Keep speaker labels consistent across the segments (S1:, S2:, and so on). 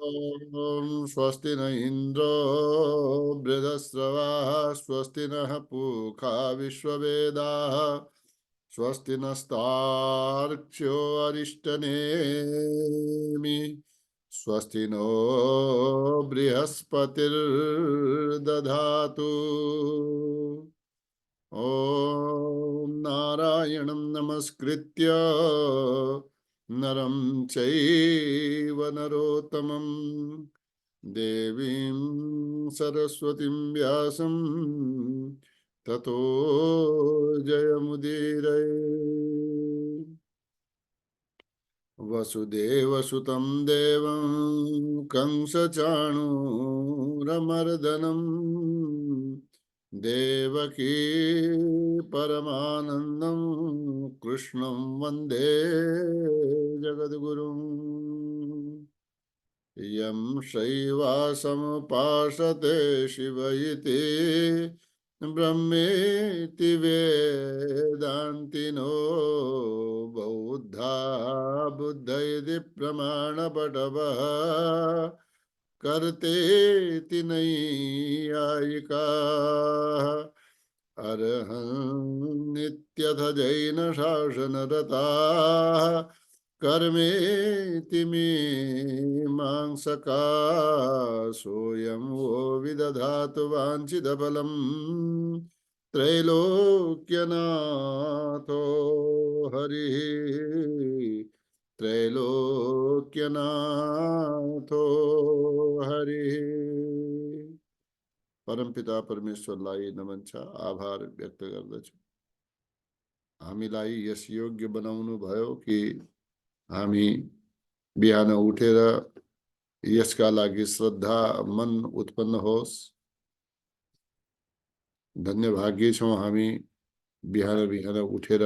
S1: ॐ स्वस्ति न इन्द्रो बृहस्रवाः स्वस्ति नः पूषा विश्ववेदाः स्वस्ति नस्तार्क्ष्यो अरिष्टनेमि स्वस्ति नो बृहस्पतिर्दधातु ॐ नारायणं नमस्कृत्य नरं चैव नरोत्तमं देवीं सरस्वतीं व्यासं ततो जयमुदीरये। वसुदेवसुतं देवं कंसचाणूरमर्दनं देवकी परमानन्दं कृष्णं वन्दे जगद्गुरुं। यं शैवासमुपासते शिव इति ब्रह्मेति वेदान्तिनो बौद्धा बुद्ध इति प्रमाणपटवः कर्तेति नैयायिकाः अर्हन्नित्यथ जैन शासनरताः कर्मेति मीमांसका सोऽयं वो विदधातु वाञ्छितफलं त्रैलोक्यनाथो हरिः त्रैलोक्यनाथो हरिः। परमपिता परमेश्वरलाई नमन छ, आभार व्यक्त गर्दछु। हामीलाई यस योग्य बनाउनु भयो कि हामी बिहान उठेर यसका लागि श्रद्धा मन उत्पन्न होस्। धन्य भाग्य छौं हामी बिहान बिहान उठेर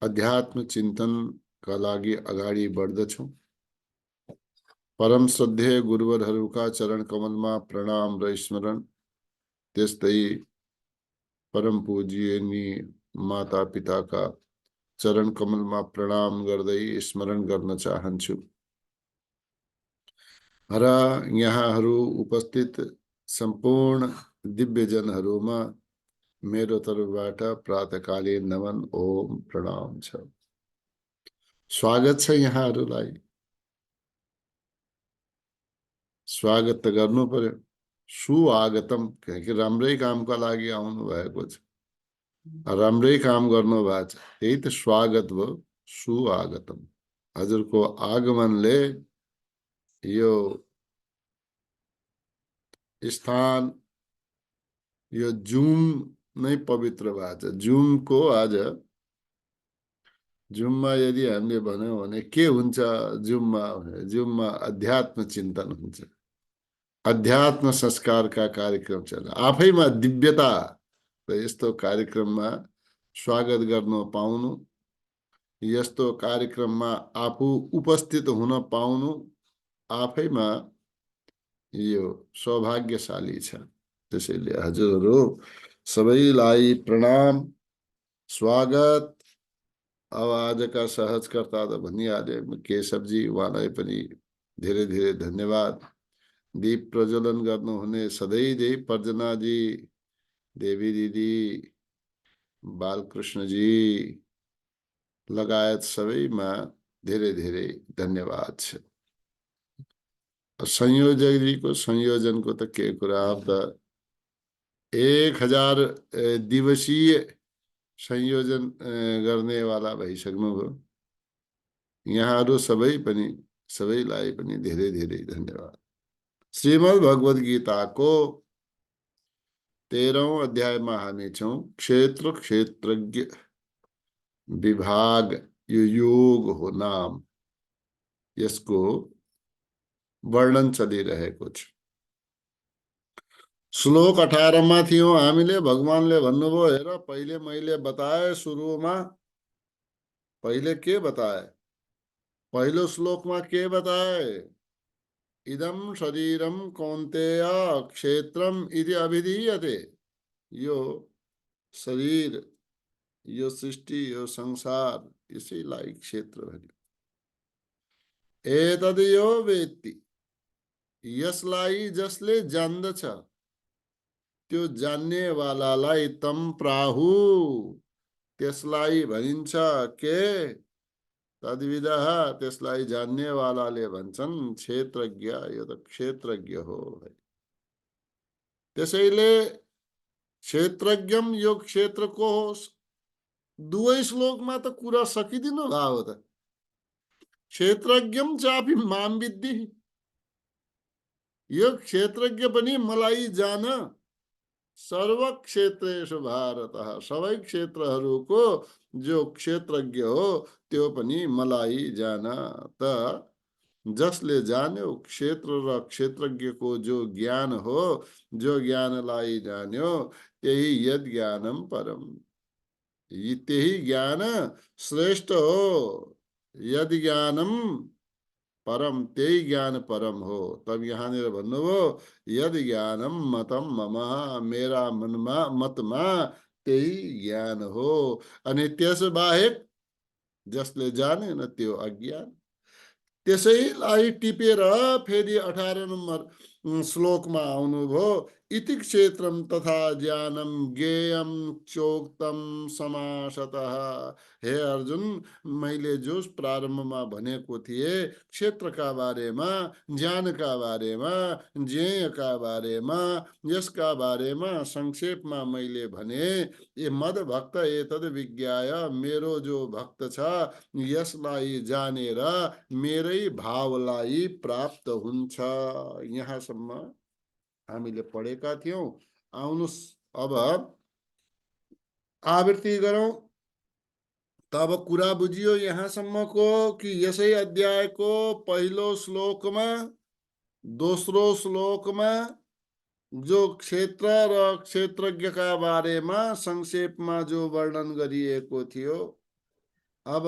S1: अध्यात्म चिन्तनका लागि अगाडि बढ्दछौं। परम श्रद्धेय गुरुवरहरूका चरण कमलमा प्रणाम र स्मरण, त्यस्तै परम पूज्यनी माता पिताका चरण कमलमा प्रणाम गर्दै स्मरण गर्न चाहन्छु। र यहाँहरू उपस्थित सम्पूर्ण दिव्यजनहरूमा मेरो तर्फबाट प्रातःकालीन नमन ओम प्रणाम छ। स्वागत छ यहाँहरूलाई। स्वागत त गर्नु पर्यो, सुआगतम, किनकि राम्रै कामका लागि आउनु भएको छ, राम्रै काम गर्नु भएको छ, त्यही त स्वागत भयो, सुआगतम। हजुरको आगमनले यो स्थान, यो जुम नै पवित्र भएको छ। जुमको आज जुममा यदि हामीले भन्यौं भने के हुन्छ, जुममा अध्यात्म चिन्तन हुन्छ, अध्यात्म संस्कारका कार्यक्रम चल्छ। आफैमा दिव्यता र यस्तो कार्यक्रममा स्वागत गर्न पाउनु, यस्तो कार्यक्रममा आफू उपस्थित हुन पाउनु आफैमा यो सौभाग्यशाली छ। त्यसैले हजुरहरू सबैलाई प्रणाम, स्वागत। अब आजका सहजकर्ता त भनिहाले केशवजी, उहाँलाई पनि धेरै धेरै धन्यवाद। दीप प्रज्वलन गर्नुहुने सधैँ पर्जनाजी, देवी दिदी, बालकृष्णजी लगायत सबैमा धेरै धेरै धन्यवाद छ। संयोजकजीको संयोजनको त के कुरा, अब त 1000 दिवसीय संयोजन गर्नेवाला भइसक्नुभयो। यहाँहरू सबैलाई पनि धेरै धेरै धन्यवाद। श्रीमद् भगवद गीताको 13औं अध्यायमा हामी छौं। क्षेत्र क्षेत्रज्ञ विभाग यो योग हो नाम, यसको वर्णन चलिरहेको छ। श्लोक 18 मा थियो हामीले। भगवानले भन्नुभयो, हेर पहिले मैले बताए सुरुमा, पहिले के बताए, पहिलो श्लोकमा के बताए, इदं शरीरम कौन्तेय क्षेत्रम इति अभिधीयते। यो शरीर, यो सृष्टि, यो संसार, यसैलाई क्षेत्र भन्यो। एतद यो वेत्ति, यसलाई जसले जान्दछ त्यो जान्ने वालालाई तम प्राहु, त्यसलाई भनिन्छ के, तद्विदः, त्यसलाई जान्ने वालाले भन्छन् क्षेत्रज्ञ, यो त क्षेत्रज्ञ हो। त्यसैले क्षेत्रज्ञम यो क्षेत्रको होस्। दुवै श्लोकमा त कुरा सकिदिनु भयो त। क्षेत्रज्ञम चापि माम विद्धि, यो क्षेत्रज्ञ पनि मलाई जान। सर्व क्षेत्रेषु भारत, सबै क्षेत्रहरूको जो क्षेत्रज्ञ हो त्यो पनि मलाई जान। त जसले जान्यो क्षेत्र र क्षेत्रज्ञको जो ज्ञान हो, जो ज्ञानलाई जान्यो, त्यही यद ज्ञानम परम, त्यही ज्ञान श्रेष्ठ हो। यद ज्ञानम परम, त्यही ज्ञान परम हो। तब यहाँनिर भन्नुभयो यद ज्ञानम मतम मम, मेरा मनमा मतमा त्यही ज्ञान हो। अनि त्यस बाहेक जसले जानेन त्यो अज्ञान। त्यसैलाई टिपेर फेरि 18 नम्बर श्लोकमा आउनुभयो, इति क्षेत्रम तथा ज्ञानम ज्ञेयम चोक्तम समासतः। हे अर्जुन, मैले जो प्रारम्भमा भनेको थिए क्षेत्रका बारेमा, ज्ञानका बारेमा, ज्ञेयका बारेमा, यसका बारेमा संक्षेपमा मैले भने, ये मद भक्त एतद विज्ञाय, मेरो जो भक्त छ यसलाई जानेर मेरै भावलाई प्राप्त हुन्छ। यहाँसम्म हामीले पढेका थियौं। आउनुस् अब आवृत्ति गरौं। तब कुरा बुझियो यहाँसम्मको कि यसै अध्यायको पहिलो श्लोकमा, दोस्रो श्लोकमा जो क्षेत्र र क्षेत्रज्ञका बारेमा संक्षेपमा जो वर्णन गरिएको थियो, अब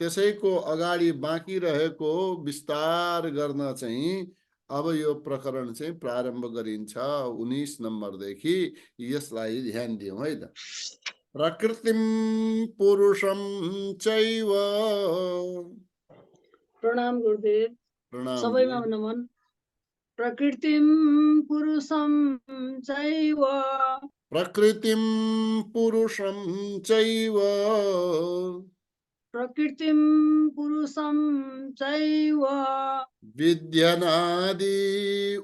S1: त्यसैको अगाडि बाँकी रहेको विस्तार गर्न चाहिँ अब यो प्रकरण चाहिँ प्रारम्भ गरिन्छ 19 नम्बरदेखि। यसलाई ध्यान दिउँ है त। प्रकृतिम पुरुषम चैव,
S2: प्रणाम गुरुदेव।
S1: प्रणाम
S2: सबैमा
S1: जी।
S2: नमन। प्रकृतिम पुरुषम चैव,
S1: प्रकृतिम पुरुषम चैव,
S2: प्रकृतिम पुरुषम चैव,
S1: विद्यनादि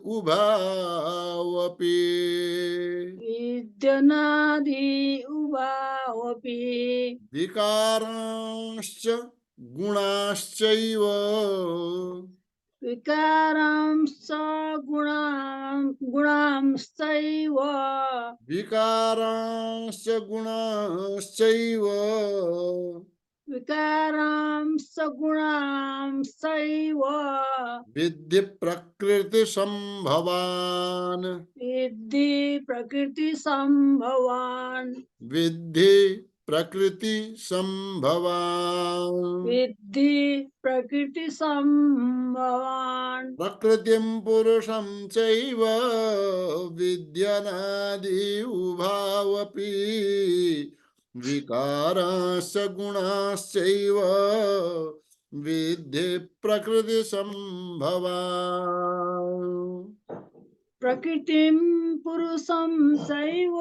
S1: उभावपि,
S2: विद्यनादि उभावपि,
S1: विकारांश्च गुणाश्चैव,
S2: विकारांश्च गुणांश्चैव,
S1: विकारांश्च गुणाश्चैव,
S2: विकारांश्च गुणांश्चैव,
S1: विद्धि प्रकृति संभवान,
S2: विद्धि प्रकृति संभवान्,
S1: विद्धि प्रकृति संभवान,
S2: विद्धि प्रकृति संभवान्,
S1: प्रकृतिं पुरुषं चैव विद्यनादि उभावपि, विकाराश्च गुणाश्चैव विद्धि प्रकृति संभवान्।
S2: प्रकृतिं पुरुषं चैव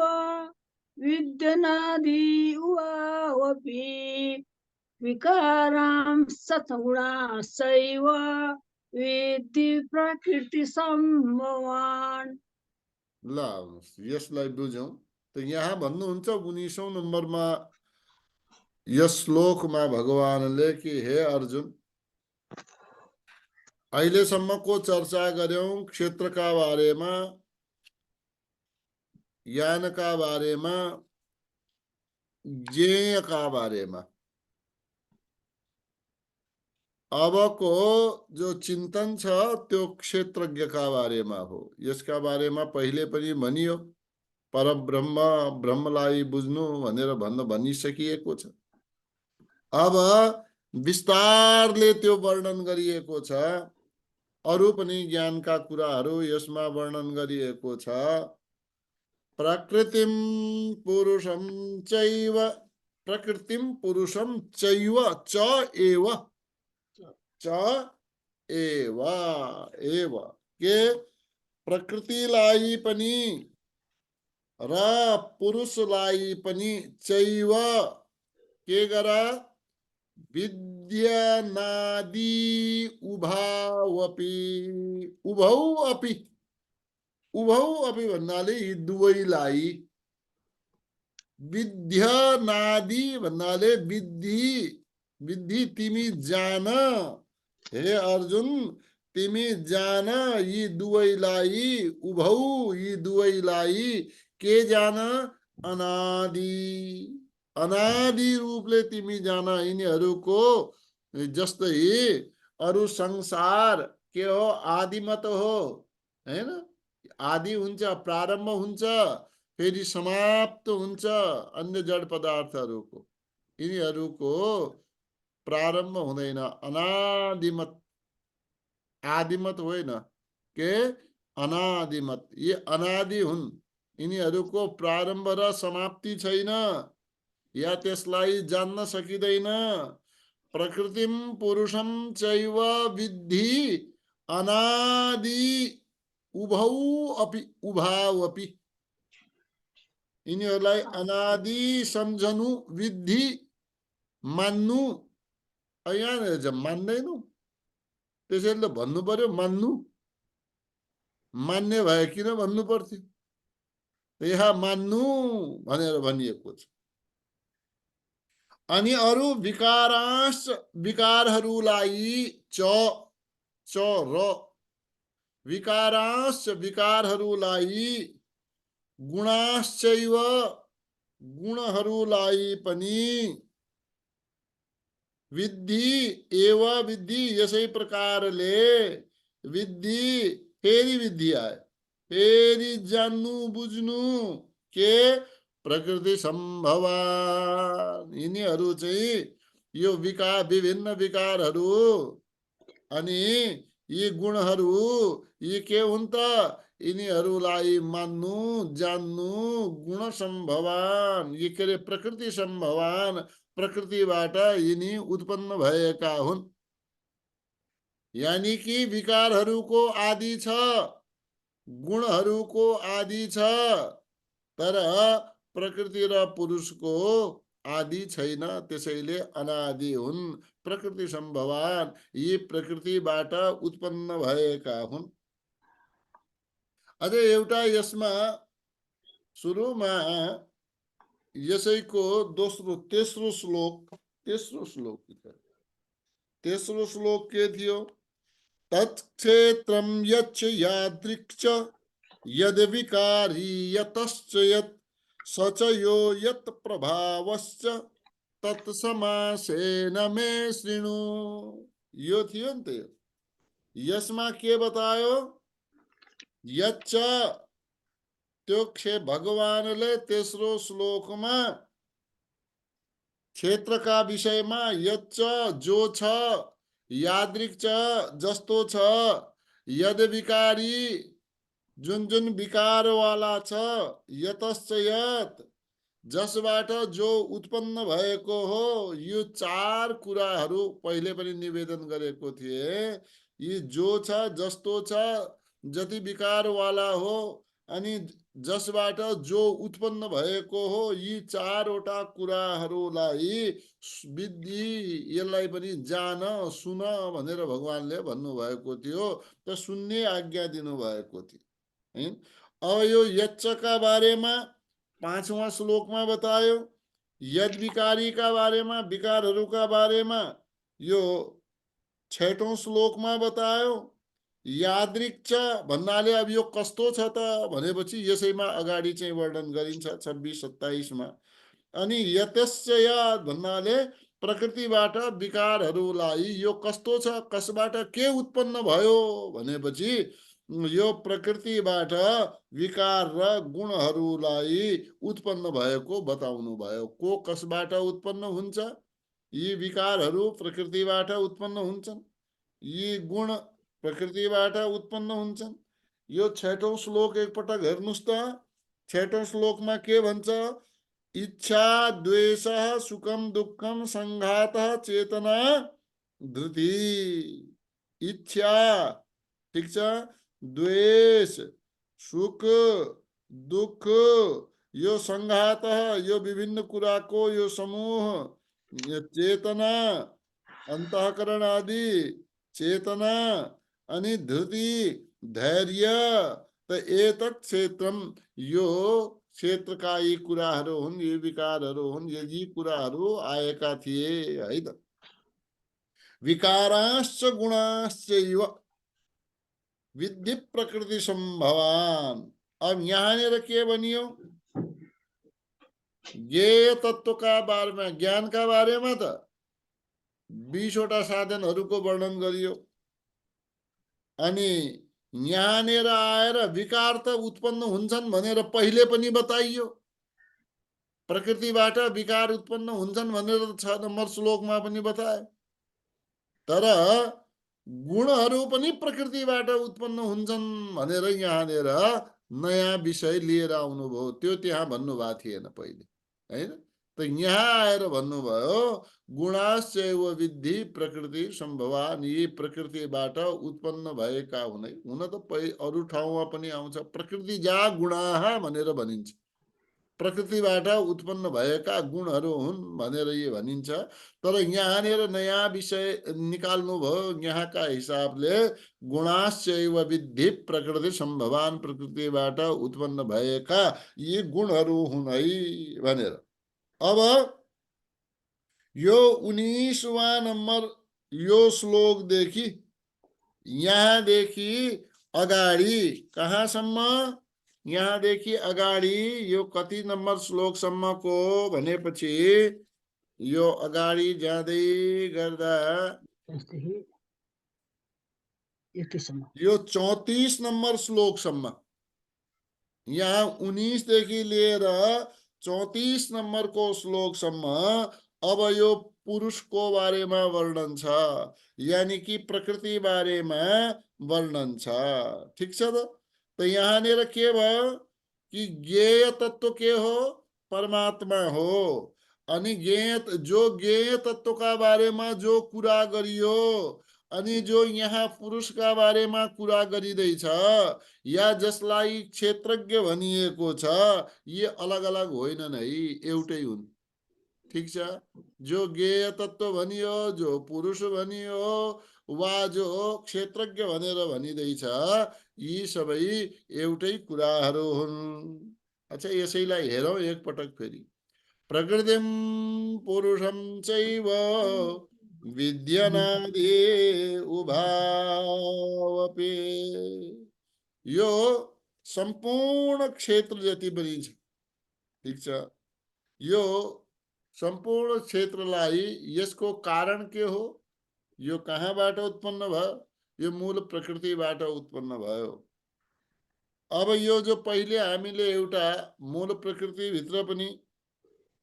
S2: विद्यनादि उभावपि, विकारांश्च गुणाश्चैव विद्धि प्रकृति संभवान्।
S1: ल यसलाई बुझौं। त यहाँ भन्नुहुन्छ 19औं नम्बरमा यस श्लोकमा भगवानले कि हे अर्जुन, अहिलेसम्मको चर्चा गर्यौं क्षेत्रका बारेमा, ज्ञानका बारेमा, ज्ञेयका बारेमा। अबको जो चिन्तन छ त्यो क्षेत्रज्ञका बारेमा हो। यसका बारेमा पहिले पनि भनियो, परब्रह्म, ब्रह्मलाई बुझ्नु भनेर भनिसकिएको छ। अब विस्तारले त्यो वर्णन गरिएको छ। अरु पनि ज्ञानका कुराहरू यसमा वर्णन गरिएको छ। प्रकृतिम पुरुषम चैव, प्रकृतिम पुरुषम चैव, च एव, च एव एव के प्रकृतिलाई पनि र पुरुषलाई पनि चैव के गरा विद्यानादि उभावपि उभौ अपि उभौ अपि भन्नाले यी दुवैलाई विद्यानादि भन्नाले विद्धि विद्धि तिमी जान हे अर्जुन तिमी जान यी दुवैलाई उभौ यी दुवैलाई के जान अनादि अनादि रूपले तिमी जान यिनीहरूको जस्तै अरु संसार के हो आदिमत हो हैन आदि हुन्छ प्रारम्भ हुन्छ फेरि समाप्त हुन्छ अन्य जड पदार्थहरूको यिनीहरूको प्रारम्भ हुँदैन अनादिमत आदिमत होइन के अनादिमत ये अनादि हुन् यिनीहरूको प्रारम्भ र समाप्ति छैन या त्यसलाई जान्न सकिँदैन प्रकृतिम पुरुषम चैव विद्धि अनादि उभौ अपि उभाव अपि यिनीहरूलाई अनादि सम्झनु विद्धि मान्नु यहाँ जब मान्दैनौ त्यसैले त भन्नु पर्यो मान्नु मान्ने भए किन भन्नु पर्थ्यो यहाँ मान्नु भनेर भनिएको छ अनि अरु विकारांश विकारहरूलाई च च र विकारांश विकारहरूलाई गुणाश्चैव गुणहरूलाई पनि विद्धि एव विद्धि यसै प्रकारले विद्धि फेरि विद्धि आए फेरि जान्नु बुझ्नु के प्रकृति सम्भवान यिनीहरू चाहिँ यो विकार विभिन्न विकारहरू अनि यी गुणहरू यी के हुन् त यिनीहरूलाई मान्नु जान्नु गुण सम्भवान यी के अरे प्रकृति सम्भवान प्रकृतिबाट यिनी उत्पन्न भएका हुन् यानी कि विकारहरूको आदि छ गुणहरूको आदि छ तर प्रकृति र पुरुषको आदि छैन त्यसैले अनादि हुन् प्रकृति सम्भवान यी प्रकृतिबाट उत्पन्न भएका हुन् अझै एउटा यसमा सुरुमा यसैको दोस्रो तेस्रो श्लोक के थियो तत्क्षेत्रम यच्च यादृक् यद विकारी यतश्च यत् सच यो यत् प्रभावश्च तत्समासेन मे शृणु यो थियो नि त यसमा के बतायो यच्च त्यो भगवानले तेस्रो श्लोकमा क्षेत्रका विषयमा यच्च जो छ यादृक् छ जस्तो छ यद विकारी जुन जुन विकारवाला छ यतश्च यत् जसबाट जो उत्पन्न भएको हो यो चार कुराहरू पहिले पनि निवेदन गरेको थिए यी जो छ जस्तो छ जति विकारवाला हो अनि जसबाट जो उत्पन्न भएको हो यी चारवटा कुराहरूलाई विद्धि यसलाई पनि जान सुन भनेर भगवानले भन्नुभएको थियो त सुन्ने आज्ञा दिनुभएको थियो अब यो यच्चका बारेमा 5वां श्लोकमा बतायो यद विकारीका बारेमा विकारहरूका बारेमा यो 6औं श्लोकमा बतायो यादृक् छ भन्नाले अब यो कस्तो छ त भनेपछि यसैमा अगाडि चाहिँ वर्णन गरिन्छ 26-27 मा अनि यतश्च याद भन्नाले प्रकृतिबाट विकारहरूलाई यो कस्तो छ कसबाट के उत्पन्न भयो भनेपछि यो प्रकृतिबाट विकार र गुणहरूलाई उत्पन्न भएको बताउनु भयो को कसबाट उत्पन्न हुन्छ यी विकारहरू प्रकृतिबाट उत्पन्न हुन्छन् यी गुण प्रकृतिबाट उत्पन्न हुन्छन् यो 6औं श्लोक एकपटक हेर्नुस् त 6औं श्लोकमा के भन्छ इच्छा द्वेष सुखम दुःखम संघात चेतना धृति इच्छा, ठिक छ, द्वेष, सुख, दुख, यो संघात, यो विभिन्न कुराको यो समूह, यो चेतना, अंतःकरण आदि, चेतना अनि धृति, धैर्य, त एतत् क्षेत्रम, यो क्षेत्रका यी कुराहरू हुन्, यी विकारहरू हुन्, यी कुराहरू आएका थिए है त। विकाराश्च गुणाश्चैव विद्धि प्रकृति संभवान। अब यहाँनिर के भनियो? ज्ञेय तत्व का बारेमा, ज्ञान का बारेमा त 20 वटा साधनहरूको वर्णन गरियो। अनि यहाँनिर आएर विकार त उत्पन्न हुन्छन् भनेर पहिले पनि बताइयो। प्रकृतिबाट विकार उत्पन्न हुन्छन् भनेर 6 नम्बर श्लोकमा पनि बताए। तर गुणहरू पनि प्रकृतिबाट उत्पन्न हुन्छन् भनेर यहाँनिर नयाँ विषय लिएर आउनुभयो। त्यो त्यहाँ भन्नुभएको थिएन पहिले, हैन? त यहाँ आएर भन्नुभयो गुणाश्चैव विद्धि प्रकृति सम्भवान। यी प्रकृतिबाट उत्पन्न भएका हुनै, हुन त अरू ठाउँमा पनि आउँछ प्रकृति जा गुणाः भनेर भनिन्छ। प्रकृतिबाट उत्पन्न भएका गुणहरू हुन् भनेर यो भनिन्छ। तर यहाँनिर नयाँ विषय निकाल्नु भयो। यहाँका हिसाबले गुणाश्चैव विद्धि प्रकृति सम्भवान, प्रकृतिबाट उत्पन्न भएका यी गुणहरू हुन् है भनेर। अब यो 19वां नम्बर यो श्लोकदेखि यहाँदेखि अगाडि कहाँसम्म? यहाँदेखि अगाडि यो कति नम्बर श्लोकसम्मको भनेपछि यो अगाडि जाँदै गर्दा यो 34 नम्बर श्लोकसम्म, यहाँ 19 देखि लिएर 34 नम्बरको श्लोकसम्म अब यो पुरुषको बारेमा वर्णन छ, यानी कि प्रकृति बारेमा वर्णन छ। ठिक छ त? त यहाँनिर के भयो कि ज्ञेय तत्व के हो? परमात्मा हो। अनि जो ज्ञेय तत्वका बारेमा जो कुरा गरियो, अनि जो यहाँ पुरुषका बारेमा कुरा गरिँदैछ, या जसलाई क्षेत्रज्ञ भनिएको छ, ये अलग अलग होइनन् है, एउटै हुन्। ठिक छ? जो ज्ञेय तत्व भनियो, जो पुरुष भनियो, वा जो क्षेत्रज्ञ भनेर भनिँदैछ, यी सबै एउटै कुराहरू हुन्। अच्छा, यसैलाई हेरौँ एक पटक फेरि। प्रकृतिम पुरुषम चैव विद्यनादि उभावपि। यो सम्पूर्ण क्षेत्र जति पनि छ, ठिक छ? यो सम्पूर्ण क्षेत्रलाई, यसको कारण के हो? यो कहाँबाट उत्पन्न भयो? यो मूल प्रकृतिबाट उत्पन्न भयो। अब यो जो पहिले हामीले एउटा मूल प्रकृतिभित्र पनि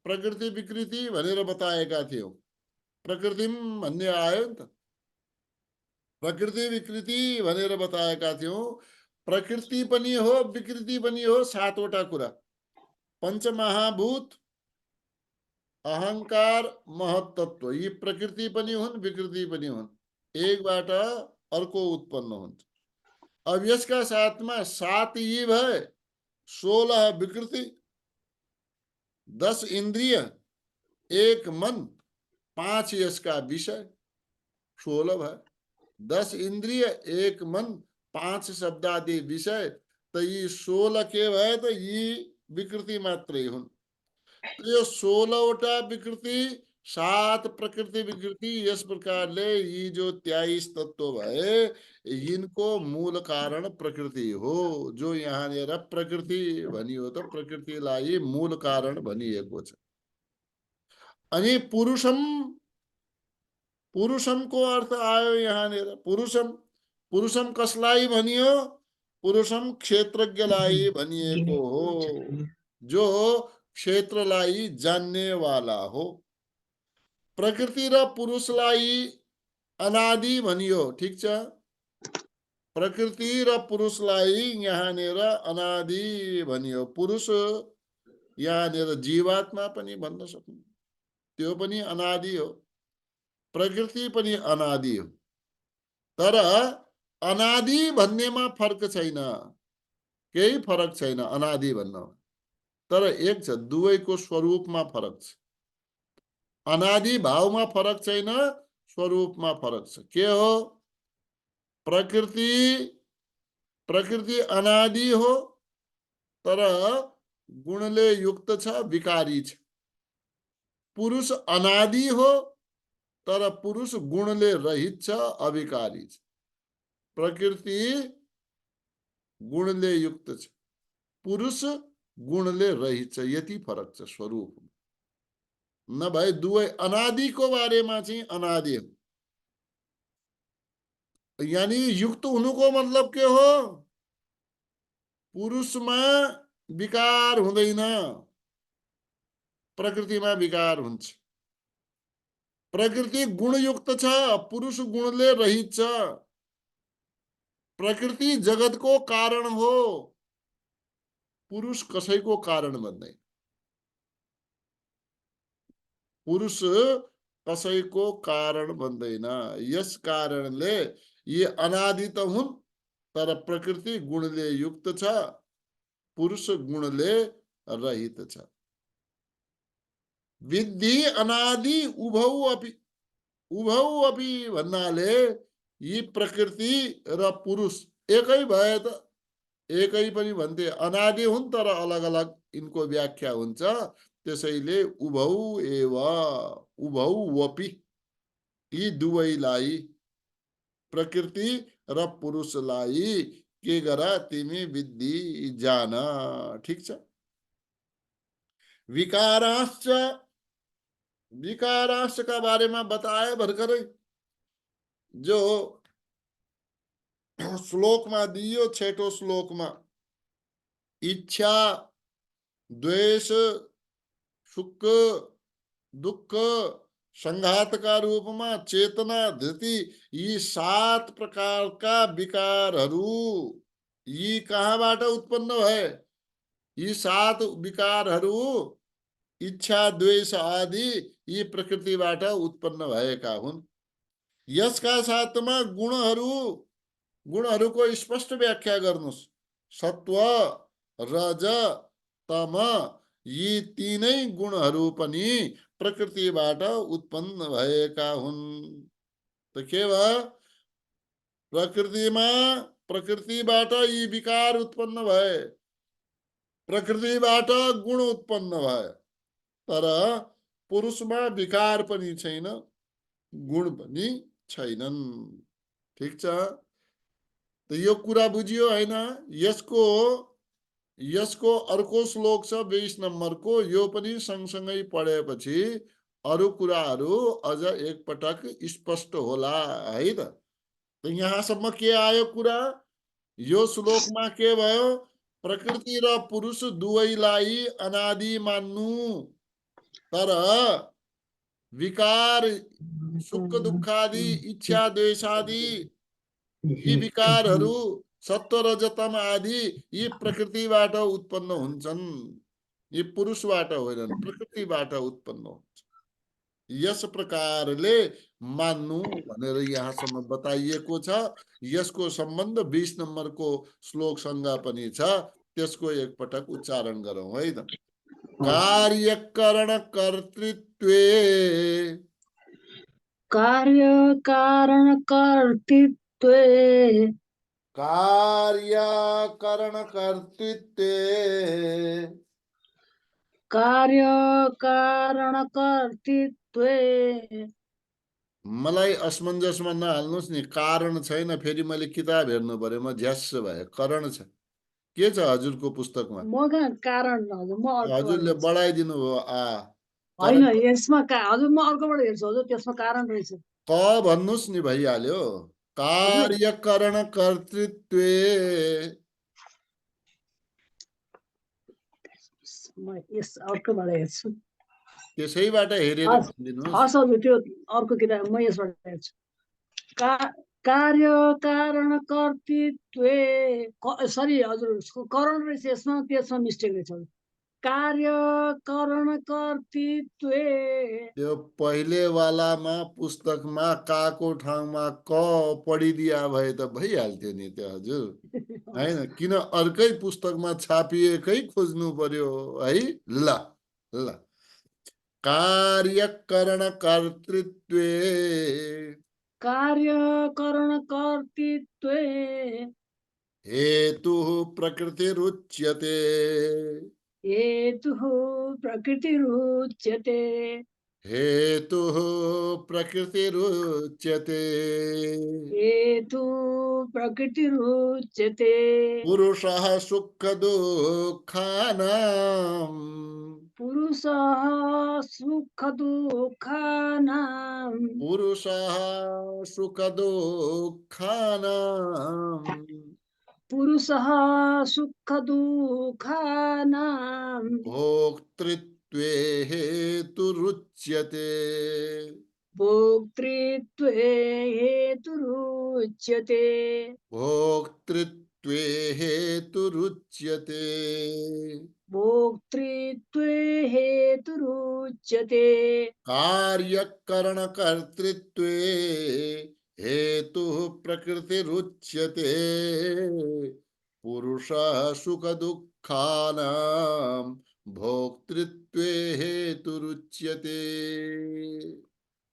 S1: प्रकृति विकृति भनेर बताएका थियौं। प्रकृतिम भन्ने आयो नि त, प्रकृति विकृति भनेर बताएका थियौं। प्रकृति पनि हो, विकृति पनि हो, 7 वटा कुरा। पंचमहाभूत, अहंकार, महत्तत्व, यी प्रकृति पनि हुन्, विकृति पनि हुन्। एकबाट अर्को उत्पन्न हुन्छ। अब यसका साथमा 7 यी भए, 16 विकृति, 10 इंद्रिय, 1 मन, 5 यसका विषय, 16 भए। 10 इंद्रिय, 1 मन, 5 शब्दादि विषय, त यी 16 के भए त यी विकृति मात्रै हुन्। यो 16 वटा विकृति, 7 प्रकृति विकृति, यस प्रकारले यी जो 23 तत्व भए, यिनको मूल कारण प्रकृति हो। जो यहाँनिर प्रकृति भनियो त प्रकृतिलाई मूल कारण भनिएको छ। अनि पुरुषम, पुरुषमको अर्थ आयो यहाँनिर। पुरुषम, पुरुषम कसलाई भनियो? पुरुषम क्षेत्रज्ञलाई भनिएको हो, जो क्षेत्रलाई जान्ने वाला हो। प्रकृति र पुरुषलाई अनादि भनियो, ठिक छ? प्रकृति र पुरुषलाई यहाँनिर अनादि भनियो। पुरुष यहाँनिर जीवात्मा पनि भन्न सक्नु, त्यो पनि अनादि हो। प्रकृति पनि अनादि हो। तर अनादि भन्नेमा फरक छैन, केही फरक छैन अनादि भन्नमा। तर एक छ, दुवैको स्वरूपमा फरक छ। अनादि भावमा फरक छैन, स्वरूपमा फरक छ। के हो? प्रकृति, प्रकृति अनादि हो तर गुणले युक्त छ, विकारी छ। पुरुष अनादि हो तर पुरुष गुणले रहित छ, अविकारी छ। प्रकृति गुणले युक्त छ, पुरुष गुणले रहित छ, यति फरक छ स्वरूप। नभए दुवै अनादिको बारेमा चाहिँ अनादि हो। यानी युक्त हुनुको मतलब के हो? पुरुषमा विकार हुँदैन, प्रकृतिमा विकार हुन्छ। प्रकृति गुणयुक्त छ, पुरुष गुणले रहित छ। प्रकृति जगतको कारण हो, पुरुष कसैको कारण बन्दैन। पुरुष कसैको कारण बन्दैन। यस कारणले ये अनादि त हुन् तर प्रकृति गुणले युक्त छ, पुरुष गुणले रहित छ। विद्धि अनादि उभौ अपि, उभौ अपि भन्नाले यी प्रकृति र पुरुष एकै भए त एकै पनि भन्थे। अनादि हुन् तर अलग अलग यिनको व्याख्या हुन्छ। त्यसैले उभौ एव, उभौ वपि, यी दुवैलाई, प्रकृति र पुरुषलाई के गर? तिमी विद्धि, जान। ठीक छ। विकाराश्च, विकाराश्च का बारेमा बताए भर्खरै, जो श्लोकमा दियो, 6ठो श्लोकमा। इच्छा, द्वेष, सुख, दुख, संघातका रूपमा चेतना, धृति, यी 7 प्रकारका विकारहरू यी कहाँबाट उत्पन्न भए? यी 7 विकारहरू इच्छा, द्वेष आदि यी प्रकृतिबाट उत्पन्न भएका हुन्। यसका साथमा गुणहरू, गुणहरूको स्पष्ट व्याख्या गर्नुस्। सत्व, रज, तम, यी तीनै गुणहरू पनि प्रकृतिबाट उत्पन्न भएका हुन्। त के भयो? प्रकृतिमा, प्रकृतिबाट यी विकार उत्पन्न भए, प्रकृतिबाट गुण उत्पन्न भए। तर पुरुषमा विकार पनि छैन, गुण पनि छैनन्। ठीक छ। त यो कुरा बुझियो हैन? यसको यसको अर्को श्लोक छ 22 नम्बरको, यो पनि सँगसँगै पढेपछि अरु कुराहरू अझ एकपटक स्पष्ट होला है त। त यहाँसम्म के आयो कुरा? यो श्लोकमा के भयो? प्रकृति र पुरुष दुवैलाई अनादि मान्नु, तर विकार, सुख दुःखादि, इच्छा द्वेषादि यी विकारहरू सत्व रजतम आदि यी प्रकृतिबाट उत्पन्न हुन्छन्। यी पुरुषबाट होइनन्, प्रकृतिबाट उत्पन्न हुन्छ। यस प्रकारले मान्नु भनेर यहाँसम्म बताइएको छ। यसको सम्बन्ध 20 नम्बरको श्लोकसँग पनि छ। त्यसको एकपटक उच्चारण गरौँ है त। कार्यकरण कर्तृत्वे,
S2: कार्य कारण कर्तृत्वे,
S1: कार्यकरण कर्तृत्वे,
S2: कार्य कारण कर्तृत्वे।
S1: मलाई असमञ्जसमा नहाल्नुहोस् नि। कारण छैन, फेरि मैले किताब हेर्नु पर्यो, म झ्यास भए। करण छ। के छ हजुरको पुस्तकमा?
S2: म कहाँ कारण हजुर, म अर्कोबाट
S1: हजुरले
S2: हेर्छु।
S1: बढाइदिनु भयो।
S2: होइन,
S1: करण
S2: यसमा हजुर म अर्कोबाट हेर्छु हजुर, त्यसमा कारण रहेछ।
S1: क भन्नुहोस् नि, भइहाल्यो।
S2: हजुर
S1: कार्यकरण कर्तृत्वे,
S2: म यस अर्कोबाट हेर्छु।
S1: त्यसैबाट हेरेर
S2: हस्
S1: भनिदिनुहोस्।
S2: हस् हजुर, त्यो अर्को किताब म यसबाट हेर्छु। कार्य कारण कर्तृत्वे, सरी हजुर, करण रहेछ यसमा, त्यसमा मिस्टेक रहेछ हजुर। कार्य करण कर्तृत्वे
S1: त्यो पहिले वालामा पुस्तकमा काको ठाउँमा क पढिदिया भए त भइहाल्थ्यो नि त्यो हजुर, हैन? किन अर्कै पुस्तकमा छापिएकै खोज्नु पर्यो है? ल ल, कार्यकरण कर्तृत्वे
S2: कार्य करण कर्तृत्वे
S1: हेतुः प्रकृतिरुच्यते।
S2: हेतुः प्रकृतिरुच्यते।
S1: हेतुः प्रकृतिरुच्यते।
S2: हेतु प्रकृतिरुच्यते।
S1: पुरुषः सुख दुःखानाम्
S2: पुरुषः सुख दुःखानां
S1: पुरुषः सुख दुःखानाम्
S2: पुरुषः सुख दुःखानां
S1: भोक्तृत्वे हेतुरुच्यते।
S2: भोक्तृत्वे हेतुरुच्यते।
S1: भोक्तृत्वे हेतुरुच्यते।
S2: भोक्तृत्वे हेतुरुच्यते।
S1: कार्यकरण कर्तृत्वे हेतुः प्रकृतिरुच्यते। पुरुषः सुख दुःखानां भोक्तृत्वे हेतुरुच्यते।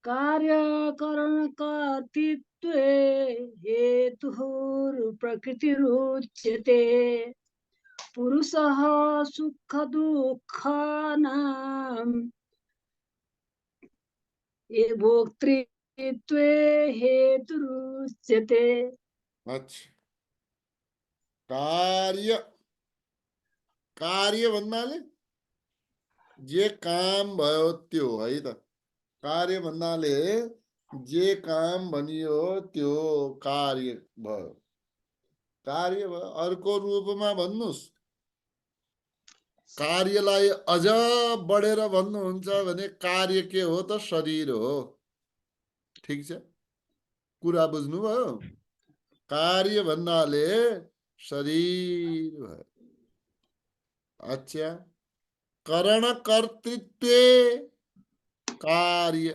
S2: कार्यकरण कर्तृत्वे हेतुः प्रकृतिरुच्यते। पुरुषः सुख दुःखानां ये भोक्तृत्वे हेतुरुच्यते।
S1: अच्छा, कार्य कार्य भन्नाले जे काम भयो त्यो है त। कार्य भन्नाले जे काम भनियो त्यो कार्य भयो। कार्य भयो। अर्को रूपमा भन्नुस्, कार्यलाई अझ बढेर भन्नुहुन्छ भने कार्य के हो त? शरीर हो। ठिक छ, कुरा बुझ्नुभयो? कार्य भन्नाले शरीर भयो। अच्छा, करण कर्तृत्वे कार्य।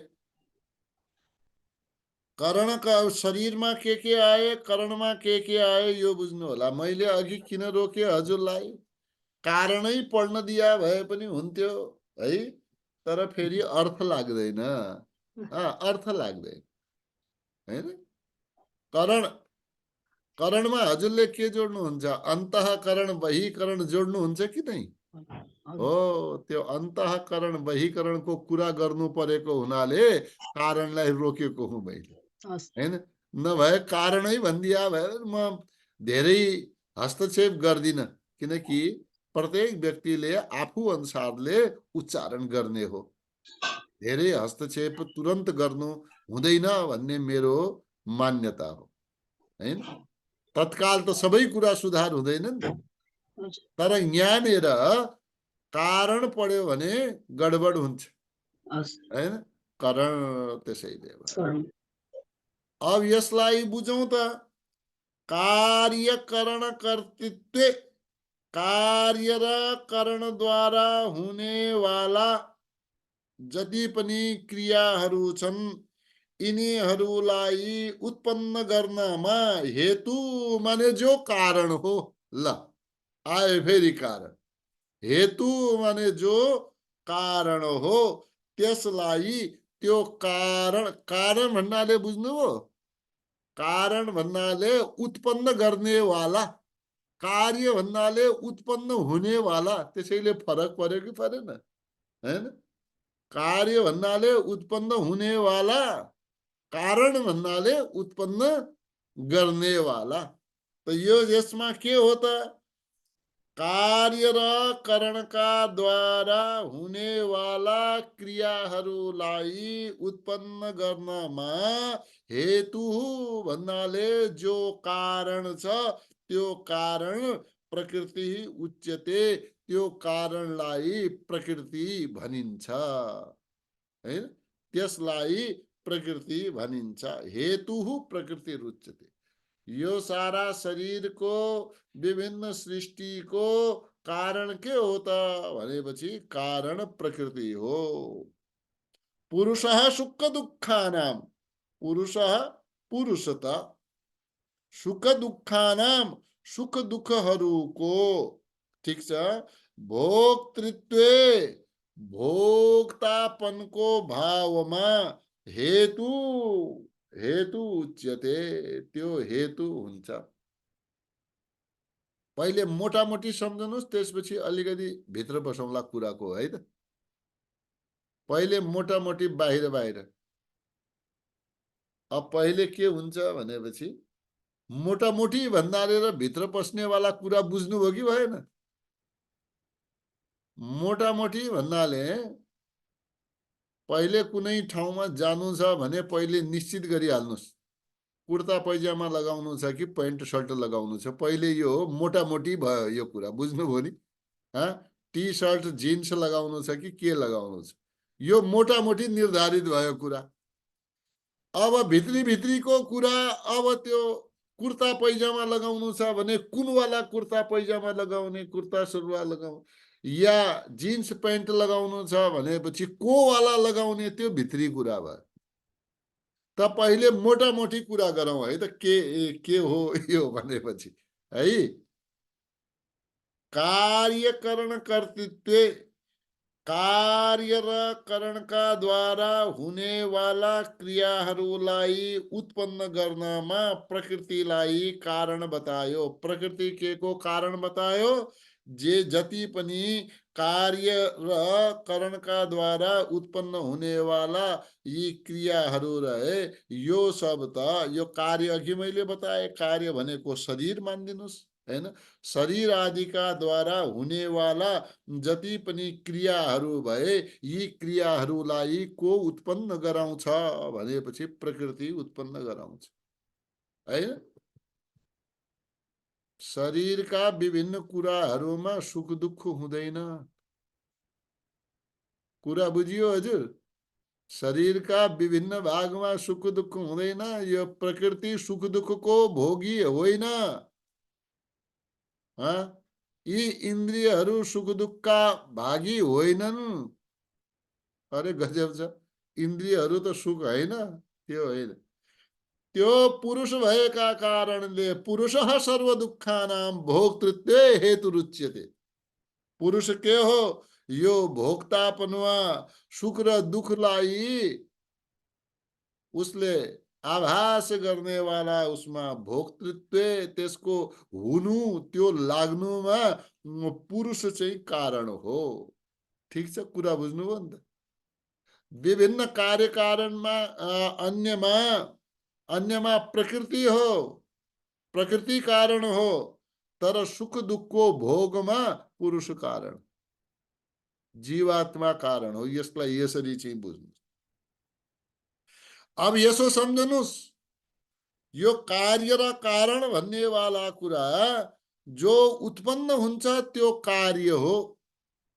S1: करण का शरीरमा के आए, करणमा के आए यो बुझ्नु होला। मैले अघि किन रोके हजुरलाई? कारणै पढ्न दिया भए पनि हुन्थ्यो है, तर फेरि अर्थ लाग्दैन। अर्थ लाग्दैन, हैन? करण, करणमा हजुरले के जोड्नुहुन्छ? अन्तःकरण बहिकरण जोड्नुहुन्छ कि नै? हो, त्यो अन्तःकरण बहिकरणको कुरा गर्नु परेको हुनाले कारणलाई रोकेको हुँ मैले, हैन? नभए कारणै भनिदिया भए म धेरै हस्तक्षेप गर्दिन, किनकि प्रत्येक व्यक्तिले आफू अनुसारले उच्चारण गर्ने हो। धेरै हस्तक्षेप तुरन्त गर्नु हुँदैन भन्ने मेरो मान्यता हो, हैन? तत्काल त सबै कुरा सुधार हुँदैन नि त। तर यहाँनिर कारण पढ्यो भने गडबड हुन्छ, हैन? कारण त्यसैले भयो। अब यसलाई बुझौं त। कार्यकरण कर्तृत्व, कार्य र करणद्वारा हुनेवाला जति पनि क्रियाहरू छन् यिनीहरूलाई उत्पन्न गर्नमा हेतु माने जो कारण हो। ल, आए फेरि कारण। हेतु माने जो कारण हो, त्यसलाई त्यो कारण, कारण भन्नाले बुझ्नुभयो? कारण भन्नाले उत्पन्न गर्नेवाला, कार्य भन्नाले उत्पन्न हुनेवाला। त्यसैले फरक पर्यो कि परेन, हैन? कार्य भन्नाले उत्पन्न हुनेवाला, कारण भन्नाले उत्पन्न गर्नेवाला। त यो यसमा के हो त? कार्य र करणका द्वारा हुनेवाला क्रियाहरूलाई उत्पन्न गर्नमा हेतु भन्नाले जो कारण छ त्यो कारण प्रकृति उच्यते। त्यो कारणलाई प्रकृति भनिन्छ, हैन? त्यसलाई प्रकृति भनिन्छ। हेतु प्रकृति उच्यते। यो सारा शरीर को विभिन्न सृष्टि को कारण के हो त भनेपछि कारण प्रकृति हो। पुरुषः सुख दुःखानाम, पुरुषः पुरुषता, सुख दुःखानाम सुख दुःखहरूको, ठिक छ, भोक्तृत्वे भोक्तापनको भावमा हेतु हेतु उच्यते, त्यो हेतु हुन्छ। पहिले मोटामोटी सम्झनुस्, त्यसपछि अलिकति भित्र बसौँला कुराको, है त। पहिले मोटामोटी बाहिर बाहिर। अब पहिले के हुन्छ भनेपछि मोटामोटी भन्नाले र भित्र पस्नेवाला कुरा बुझ्नुभयो कि भएन? मोटामोटी भन्नाले पहिले कुनै ठाउँमा जानु छ भने पहिले निश्चित गरिहाल्नुहोस्, कुर्ता पैजामा लगाउनु छ कि पैन्ट सर्ट लगाउनु छ, पहिले यो मोटामोटी भयो, यो कुरा बुझ्नुभयो नि? टी सर्ट जिन्स लगाउनु छ कि के लगाउनु छ, यो मोटामोटी निर्धारित भयो कुरा। अब भित्री भित्रीको कुरा, अब त्यो कुर्ता पैजामा लगाउनु छ भने कुनवाला कुर्ता पैजामा लगाउने, कुर्ता सुरुवाल लगाउने, या जिन्स प्यान्ट लगाउनु छ भनेपछि कोवाला लगाउने, त्यो भित्री कुरा भयो। त पहिले मोटामोटी कुरा गरौँ, है त, के हो यो भनेपछि, है। कार्यकरण कर्तृत्व, कार्य र करणका द्वारा हुने वाला क्रियाहरूलाई उत्पन्न गर्नमा प्रकृतिलाई कारण बतायो। प्रकृति के को कारण बतायो? जे जति पनि कार्य र करणका द्वारा उत्पन्न हुने वाला यी क्रियाहरू रहे, यो सब त, यो कार्य अघि मैले बताए, कार्य भनेको शरीर मानिदिनुस्, हैन? शरीर आदिका द्वारा हुने वाला जति पनि क्रियाहरू भए, यी क्रियाहरूलाई को उत्पन्न गराउँछ भनेपछि प्रकृति उत्पन्न गराउँछ, हैन? शरीरका विभिन्न कुराहरूमा सुख दुःख हुँदैन। कुरा बुझियो हजुर? शरीरका विभिन्न भागमा सुख दुःख हुँदैन। यो प्रकृति सुख दुःखको भोगी होइन। यी इन्द्रियहरू सुख दुःखका भागी होइनन्। अरे गजब छ, इन्द्रियहरू त सुख होइन, त्यो होइन। त्यो पुरुष भएका कारणले पुरुषः सर्व दुःखानां भोक्तृत्वे हेतु रुच्यते। पुरुष के हो? यो भोक्तापनमा सुख र दुःखलाई उसले आभास गर्नेवाला, उसमा भोक्तृत्व, त्यसको हुनु, त्यो लाग्नुमा पुरुष चाहिँ कारण हो। ठिक छ, कुरा बुझ्नुभयो नि त? विभिन्न कार्य कारणमा अन्यमा प्रकृति हो, प्रकृति कारण हो, तर सुख दुःखको भोगमा पुरुष कारण, जीवात्मा कारण हो। यसलाई यसरी चाहिँ बुझ्नु। अब यसो सम्झनुस्, यो कार्य र कारण भन्नेवाला कुरा जो उत्पन्न हुन्छ त्यो कार्य हो,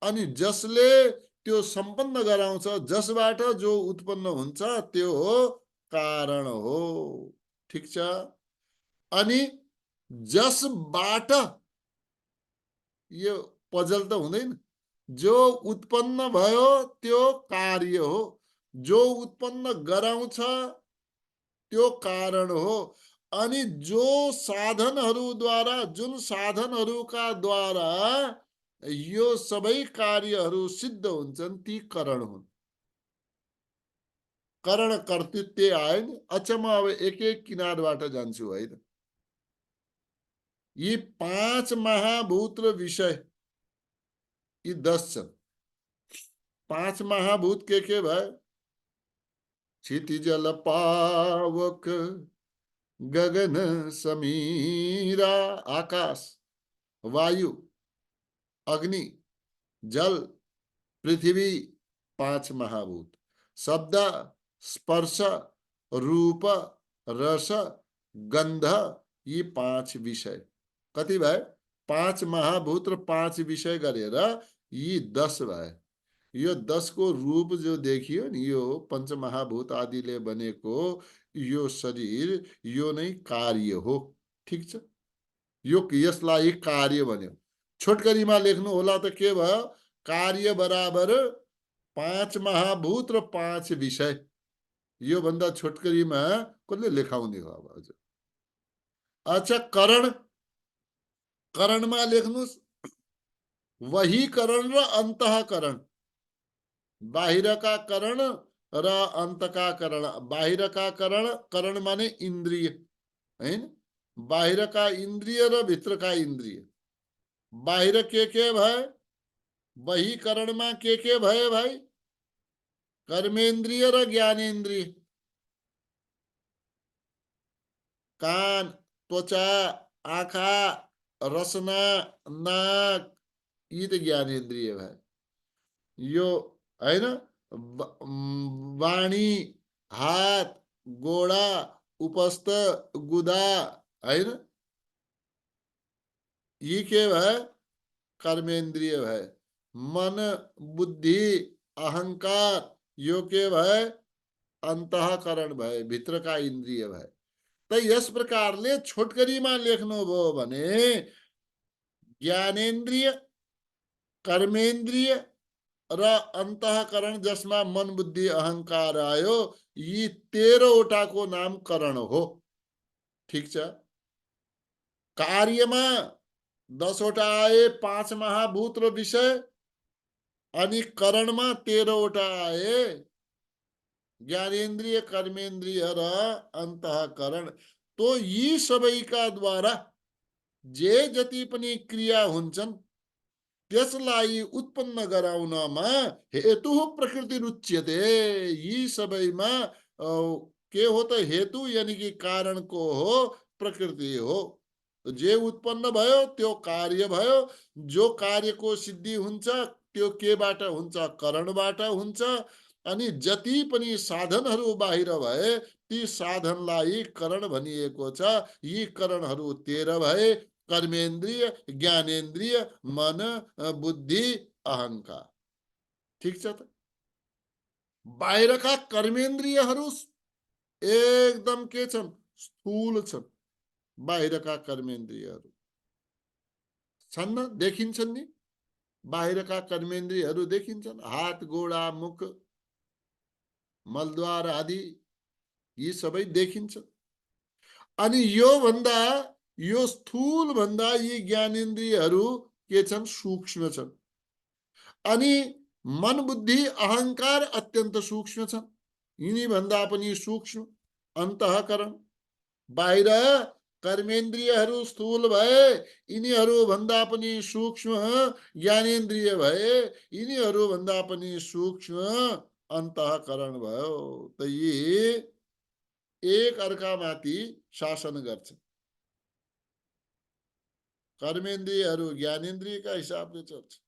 S1: अनि जसले त्यो सम्पन्न गराउँछ, जसबाट जो उत्पन्न हुन्छ त्यो हो कारण हो। ठिक छ? अनि जसबाट, यो पजल त हुँदैन, जो उत्पन्न भयो त्यो कार्य हो, जो उत्पन्न गराउँछ त्यो कारण हो, अनि जो साधनहरूद्वारा, जुन साधनहरूका द्वारा यो सबै कार्यहरू सिद्ध हुन्छन्, ती करण हुन्। करण कर्तृत्व आयो नि। अच्छा, म अब एक एक किनारबाट जान्छु, है त। यी 5 महाभूत र विषय, यी 10 छन्। 5 महाभूत के भए? क्षितिजल पावक, गगन समीरा, आकाश, वायु, अग्नि, जल, पृथ्वी, 5 महाभूत। शब्द, स्पर्श, रूप, रस, गंध, यी 5 विषय। कति भए? 5 महाभूत र 5 विषय गरेर यी 10 भए। यो 10 को रूप जो देखियो नि, यो पंचमहाभूत आदिले बनेको यो शरीर, यो नै कार्य हो। ठिक छ, यो यसलाई कार्य भन्यो। छोटकरीमा लेख्नु होला त के भयो, कार्य बराबर 5 महाभूत र 5 विषय। यो भन्दा छोटकरीमा कसले लेखाउने हो अब हजुर। अच्छा, करण, करणमा लेख्नुस् बहिकरण र अन्तःकरण। बाहिरका करण र अन्तका करण। बाहिरका करण, करण माने इन्द्रिय हैन, बाहिरका इन्द्रिय र भित्रका इन्द्रिय। बाहिर के भए, बहिकरणमा के भए भाइ, कर्मेन्द्रिय र ज्ञानेन्द्रिय। कान, त्वचा, आँखा, रसना, नाक, यी त ज्ञानेन्द्रिय भए। यो हैन, वाणी, हात, गोडा, उपस्थ, गुदा हैन, यी के भए, कर्मेन्द्रिय भए। मन, बुद्धि, अहंकार, यो के भए, अन्तःकरण भए, भित्रका इन्द्रिय भए। त यस प्रकारले छोटकरीमा लेख्नु भयो भने ज्ञानेन्द्रिय, कर्मेन्द्रिय र अन्तःकरण, जसमा मन बुद्धि अहंकार आयो, यी 13 वटाको नाम करण हो। ठिक छ। कार्यमा 10 वटा आए, 5 महाभूत र विषय, अनि करणमा 13 वटा आए, ज्ञानेन्द्रिय, कर्मेन्द्रिय र अन्तःकरण। तो यी सबैका द्वारा जे जति पनि क्रिया हुन्छन् त्यसलाई उत्पन्न गराउनमा हेतु प्रकृति रुच्यते। यी सबैमा के हो त, हेतु यानी कि कारण को हो, प्रकृति हो। जे उत्पन्न भयो त्यो कार्य भयो। जो कार्यको सिद्धि हुन्छ त्यो केबाट हुन्छ, करणबाट हुन्छ। अनि जति पनि साधनहरू बाहिर भए ती साधनलाई करण भनिएको छ। यी करणहरू 13 भए, कर्मेन्द्रिय, ज्ञानेन्द्रिय, मन, बुद्धि, अहंकार। ठिक छ त। बाहिरका कर्मेन्द्रियहरू एकदम के छन्, स्थूल छन्। बाहिरका कर्मेन्द्रियहरू छन् न, देखिन्छन् नि। बाहिरका कर्मेन्द्रियहरू देखिन्छन्, हात, गोडा, मुख, मलद्वार आदि, यी सबै देखिन्छन्। अनि यो भन्दा, यो स्थूल भन्दा यी ज्ञानेन्द्रियहरू के छन्, सूक्ष्म छन्। अनि मन बुद्धि अहंकार अत्यन्त सूक्ष्म छन्। यिनी भन्दा पनि सूक्ष्म अन्तःकरण। बाहिर कर्मेन्द्रियहरू स्थूल भए, यिनीहरू भन्दा पनि सूक्ष्म ज्ञानेन्द्रिय भए, यिनीहरू भन्दा पनि सूक्ष्म अन्तःकरण भयो। त यी एक अर्कामाथि शासन गर्छ। कर्मेन्द्रियहरू ज्ञानेन्द्रियका हिसाबले चल्छ,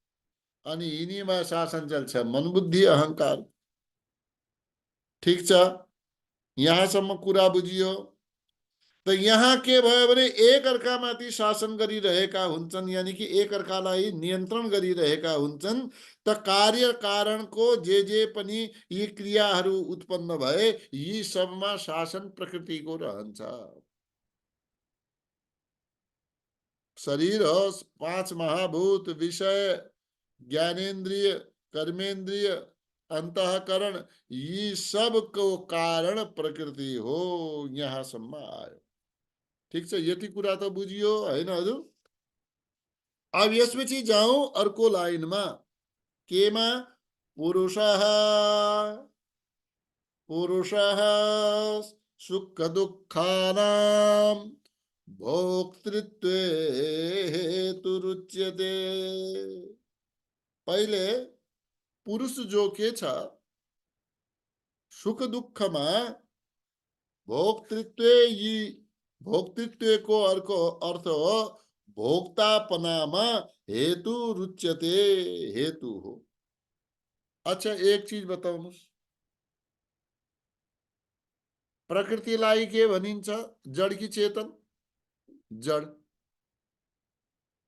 S1: अनि यिनीमा शासन चल्छ मन बुद्धि अहंकार। ठिक छ, यहाँसम्म कुरा बुझियो। त यहाँ के भयो भने एक अर्कामाथि शासन गरिरहेका हुन्छन्, यानी कि एक अर्कालाई नियन्त्रण गरिरहेका हुन्छन्। त कार्य कारणको जे पनि यी क्रियाहरू उत्पन्न भए, यी सबमा शासन प्रकृतिको रहन्छ। शरीर होस्, 5 महाभूत, विषय, ज्ञानेन्द्रिय, कर्मेन्द्रिय, अन्तःकरण, यी सबको कारण प्रकृति हो। यहाँसम्म आयो। ठिक छ, यति कुरा त बुझियो हैन हजुर। अब यसपछि जाउँ अर्को लाइनमा। केमा, पुरुषः, पुरुषः सुख दुःखानां भोक्तृत्वे हेतुरुच्यते। पहिले पुरुष जो के छ, सुख दुःखमा भोक्तृत्व, यी भोक्तृत्वको अर्थ हो भोक्तापनामा हेतु रुच्यते, हेतु हो। अच्छा, एक चीज बताउनुस्, प्रकृतिलाई के भनिन्छ, जड कि चेतन? जड।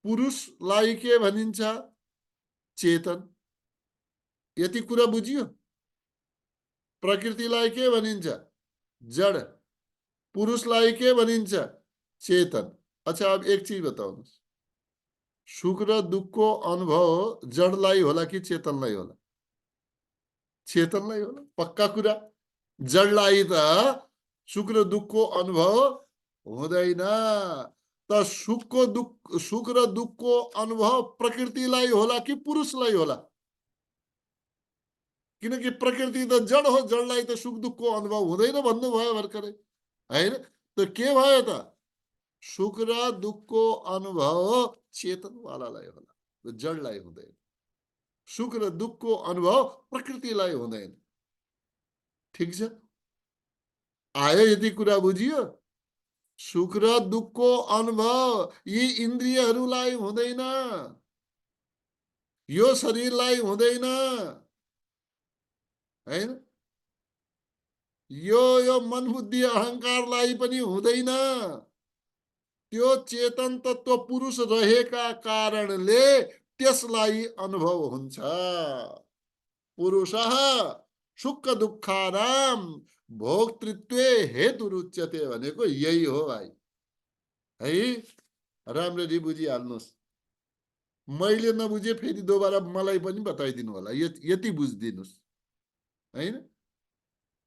S1: पुरुषलाई के भनिन्छ, चेतन। यति कुरा बुझियो। प्रकृतिलाई के भनिन्छ, जड। पुरुषलाई के भनिन्छ, चेतन। अच्छा, अब एक चीज बताउनुहोस्, सुख र दुःखको अनुभव जडलाई होला कि चेतनलाई होला? चेतनलाई होला, पक्का कुरा। जडलाई त सुख र दुःखको अनुभव हुँदैन। त सुख र दुःखको अनुभव प्रकृतिलाई होला कि पुरुषलाई होला? किनकि प्रकृति त जड हो, जडलाई त सुख दुःखको अनुभव हुँदैन भन्नुभयो भर्खरै, होइन? त के भयो त? सुख र दुःखको अनुभव चेतनवालालाई होला, जडलाई हुँदैन। सुख र दुःखको अनुभव प्रकृतिलाई हुँदैन। ठिक छ? आयो यति कुरा बुझियो? सुख र दुःखको अनुभव यी इन्द्रियहरूलाई हुँदैन, यो शरीरलाई हुँदैन, हैन? यो मन बुद्धि अहंकारलाई पनि हुँदैन। त्यो चेतन तत्व पुरुष रहेका कारणले त्यसलाई अनुभव हुन्छ। पुरुषः सुख दुःखानां भोक्तृत्वे हेतुरुच्यते भनेको यही हो भाइ, है? राम्ररी बुझिहाल्नुहोस्। मैले नबुझे फेरि दोबारा मलाई पनि बताइदिनु होला, यति बुझिदिनुहोस्, हैन?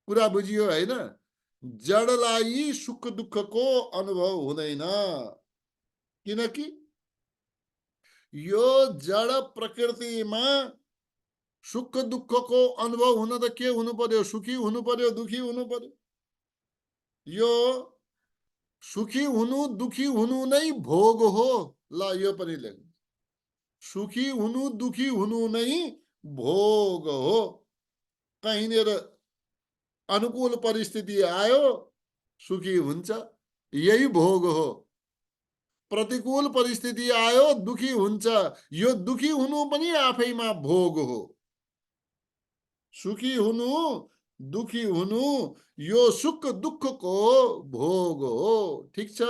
S1: कुरा बुझियो, हैन? जडलाई सुख दुःखको अनुभव हुँदैन, किनकि यो जड प्रकृतिमा सुख दुःखको अनुभव हुन त के हुनु पर्यो? सुखी हुनु पर्यो, दुखी हुनु पर्यो। यो सुखी हुनु दुखी हुनु नै भोग हो। ल यो पनि लेख्नु, सुखी हुनु दुखी हुनु नै भोग हो। कहीँनिर अनुकूल परिस्थिति आयो सुखी हुन्छ, यही भोग हो। प्रतिकूल परिस्थिति आयो दुखी हुन्छ, यो दुखी हुनु पनि आफैमा भोग हो। सुखी हुनु दुखी हुनु यो सुख दुःखको भोग हो। ठिक छ?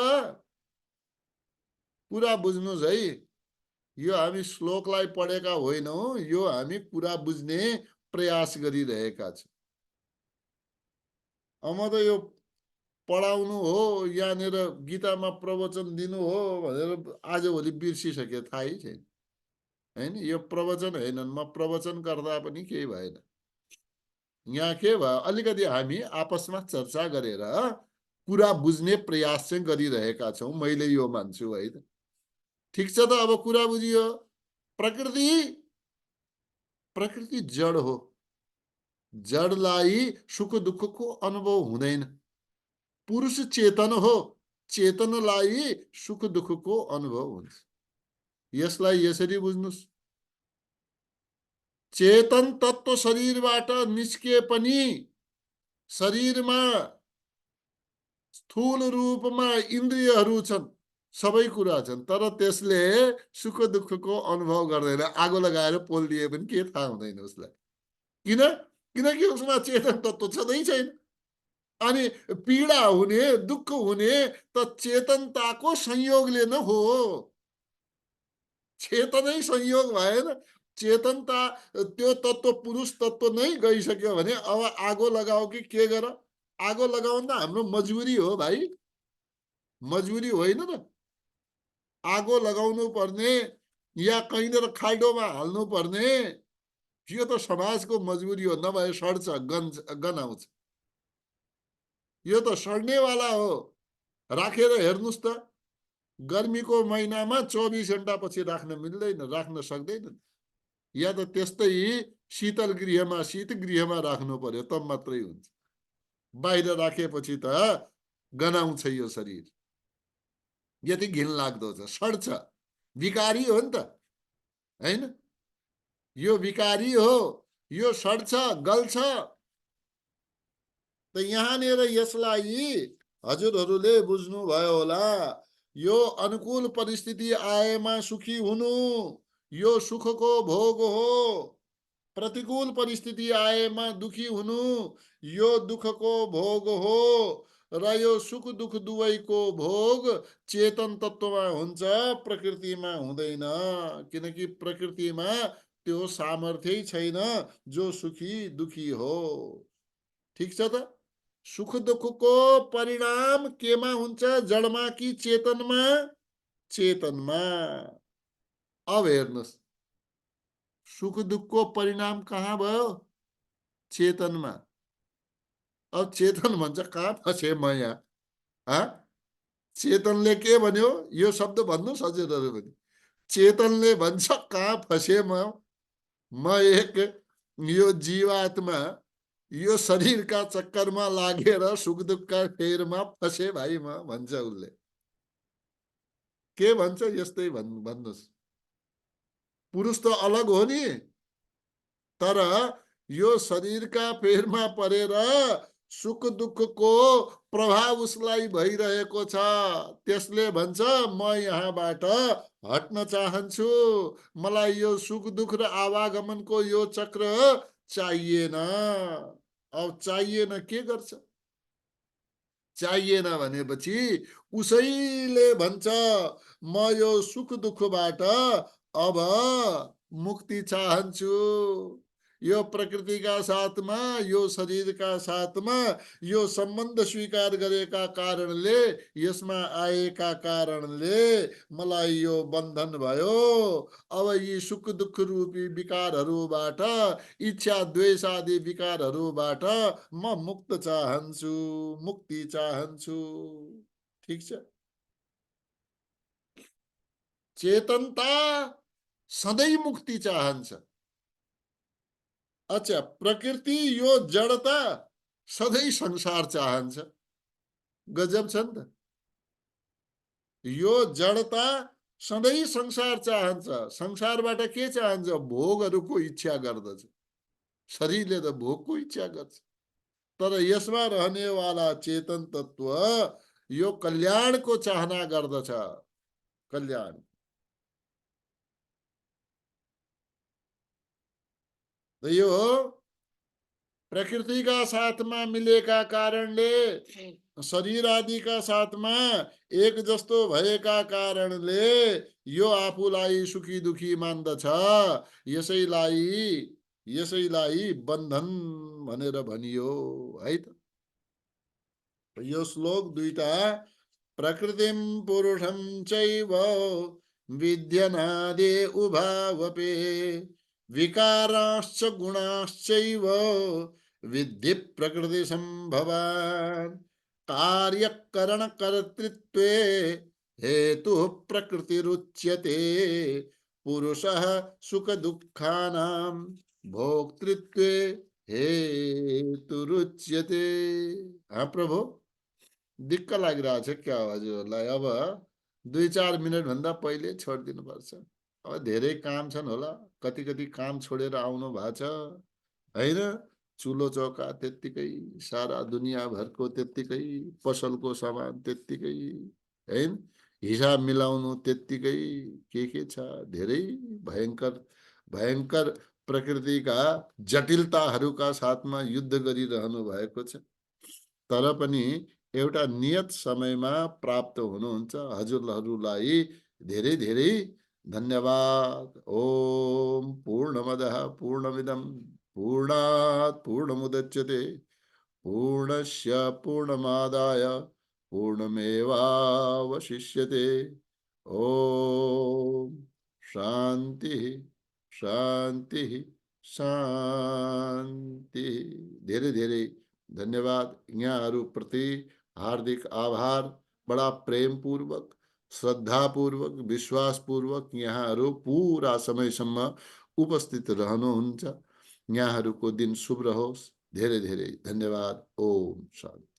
S1: कुरा बुझ्नुहोस् है। यो हामी श्लोकलाई पढेका होइनौं, यो हामी कुरा बुझ्ने प्रयास गरिरहेका छौं। म त यो पढाउनु हो, यहाँनिर गीतामा प्रवचन दिनु हो भनेर आजभोलि बिर्सिसके, थाहै छैन, हैन? यो प्रवचन हैनन्, म प्रवचन गर्दा पनि केही भएन। यहाँ के भयो, अलिकति हामी आपसमा चर्चा गरेर कुरा बुझ्ने प्रयास चाहिँ गरिरहेका छौं, मैले यो मान्छु, है त? ठिक छ त? अब कुरा बुझियो। प्रकृति प्रकृति जड हो, जडलाई सुख दुःखको अनुभव हुँदैन। पुरुष चेतन हो, चेतनलाई सुख दुःखको अनुभव हुन्छ। यसलाई यसरी बुझ्नुस्, चेतन तत्व शरीरबाट निस्किए पनि शरीरमा स्थूल रूपमा इन्द्रियहरू छन्, सबै कुरा छन्, तर त्यसले सुख दुःखको अनुभव गर्दैन। आगो लगाएर पोल्दिए पनि के थाहा हुँदैन उसलाई। किन? किनकि उसमा चेतन तत्व छँदै छैन। अनि पीडा हुने दुःख हुने त चेतनताको संयोगले न हो। चेतनै संयोग भएन, चेतनता त्यो तत्व पुरुष तत्व नै गइसक्यो भने अब आगो लगाऊ कि के गर? आगो लगाउन त हाम्रो मजबुरी हो भाइ, मजबुरी होइन र? आगो लगाउनु पर्ने या कहीँनिर खाल्डोमा हाल्नु पर्ने, यो त समाजको मजबुरी हो, नभए सड्छ, गनाउँछ। यो त सड्नेवाला हो। राखेर हेर्नुस् त, गर्मीको महिनामा 24 घण्टापछि राख्न मिल्दैन, राख्न सक्दैन। या त त्यस्तै शीतल गृहमा शीतगृहमा राख्नु पर्यो, तब मात्रै हुन्छ। बाहिर राखेपछि त गनाउँछ यो शरीर, यति घिनलाग्दो छ, सड्छ, विकारी हो नि त, हैन? यो विकारी हो, यो सड्छ, गल्छ। त यहाँनिर यसलाई हजुरहरूले बुझ्नुभयो होला। यो अनुकूल परिस्थिति आएमा सुखी हुनु यो सुखको भोग हो, प्रतिकूल परिस्थिति आएमा दुखी हुनु यो दुःखको भोग हो। र यो सुख दुःख दुवैको भोग चेतन तत्वमा हुन्छ, प्रकृतिमा हुँदैन। किनकि प्रकृतिमा त्यो सामर्थ्य छैन जो सुखी दुखी हो। ठिक छ त? सुख दुःखको परिणाम केमा हुन्छ? जडमा कि चेतनमा? चेतनमा। अब हेर्नुहोस्, सुख दुःखको परिणाम कहाँ भयो? चेतनमा। अब चेतन भन्छ कहाँ फसे म यहाँ? हाँ? चेतनले के भन्यो? यो शब्द भन्नु हजुरहरू पनि। चेतनले भन्छ कहाँ फसे म एक यो जीवात्मा यो शरीरका चक्करमा लागेर सुख दुःखका फेरमा फसे भाइ म भन्छ उसले। के भन्छ? यस्तै भन्नुहोस्। पुरुष त अलग हो नि, तर यो शरीरका फेरमा परेर सुख दुःखको प्रभाव उसलाई भइरहेको छ। त्यसले भन्छ म यहाँबाट हट्न चाहन्छु, मलाई यो सुख दुःख र आवागमनको यो चक्र चाहिएन। अब चाहिएन के गर्छ? चाहिएन भनेपछि उसैले भन्छ म यो सुख दुःखबाट अब मुक्ति चाहन्छु। यो प्रकृतिका साथमा, यो शरीरका साथमा यो सम्बन्ध स्वीकार गरेका कारणले, यसमा आएका कारणले मलाई यो बन्धन भयो। अब यी सुख दुःख रूपी विकारहरूबाट, इच्छा द्वेष आदि विकारहरूबाट म मुक्त चाहन्छु, मुक्ति चाहन्छु। ठीक छ? चेतनता सधैँ मुक्ति चाहन्छ। अच्छा, प्रकृति यो जडता सधैँ संसार चाहन्छ। गजब छ नि त। यो जडता सधैँ संसार चाहन्छ। संसारबाट के चाहन्छ? भोगहरूको इच्छा गर्दछ। शरीरले त भोगको इच्छा गर्छ, तर यसमा रहनेवाला चेतन तत्व यो कल्याणको चाहना गर्दछ। कल्याण। यो प्रकृतिका साथमा मिलेका कारणले, शरीर आदिका साथमा एक जस्तो भएका कारणले यो आफूलाई सुखी दुखी मान्दछ। यसैलाई बन्धन भनेर भनियो है त। यो श्लोक दुईटा, प्रकृतिम पुरुषम चैव विद्यनादे उभावपे विकाराश्च गुणाश्चैव विद्धि प्रकृति संभवान् कार्यकरण कर्तृत्वे हेतु प्रकृतिरुच्यते पुरुषः सुख दुःखानां भोक्तृत्वे हेतुरुच्यते। हाँ प्रभु, दिक्क लागिरहेछ क्या हजुरहरूलाई? अब 2-4 मिनट भन्दा पहिले छोडिदिनु पर्छ। अब धेरै काम छन् होला, कति कति काम छोडेर आउनु भएको छ हैन? चुलो चौका त्यत्तिकै, सारा दुनियाँभरको त्यत्तिकै, पसलको सामान त्यत्तिकै हैन, हिसाब मिलाउनु त्यत्तिकै, के छ, धेरै भयंकर भयंकर प्रकृतिका जटिलताहरूका साथमा युद्ध गरिरहनु भएको छ। तर पनि एउटा नियत समयमा प्राप्त हुनुहुन्छ। हजुरहरूलाई धेरै धेरै धन्यवाद। ओम पूर्णमदः पूर्णमिदं पूर्णात् पूर्णमुदच्यते पूर्णस्य पूर्णमादाय पूर्णमेवावशिष्यते। ओम शांति शांति शांति। धेरै धेरै धन्यवाद। यहाँहरूप्रति हार्दिक आभार। बडा प्रेम पूर्वक, श्रद्धा पूर्वक, विश्वास पूर्वक यहाँहरू पूरा समयसम्म उपस्थित रहनुहुन्छ। यहाँहरूको दिन शुभ रहोस्। धेरै धेरै धन्यवाद। ओम शान्ति।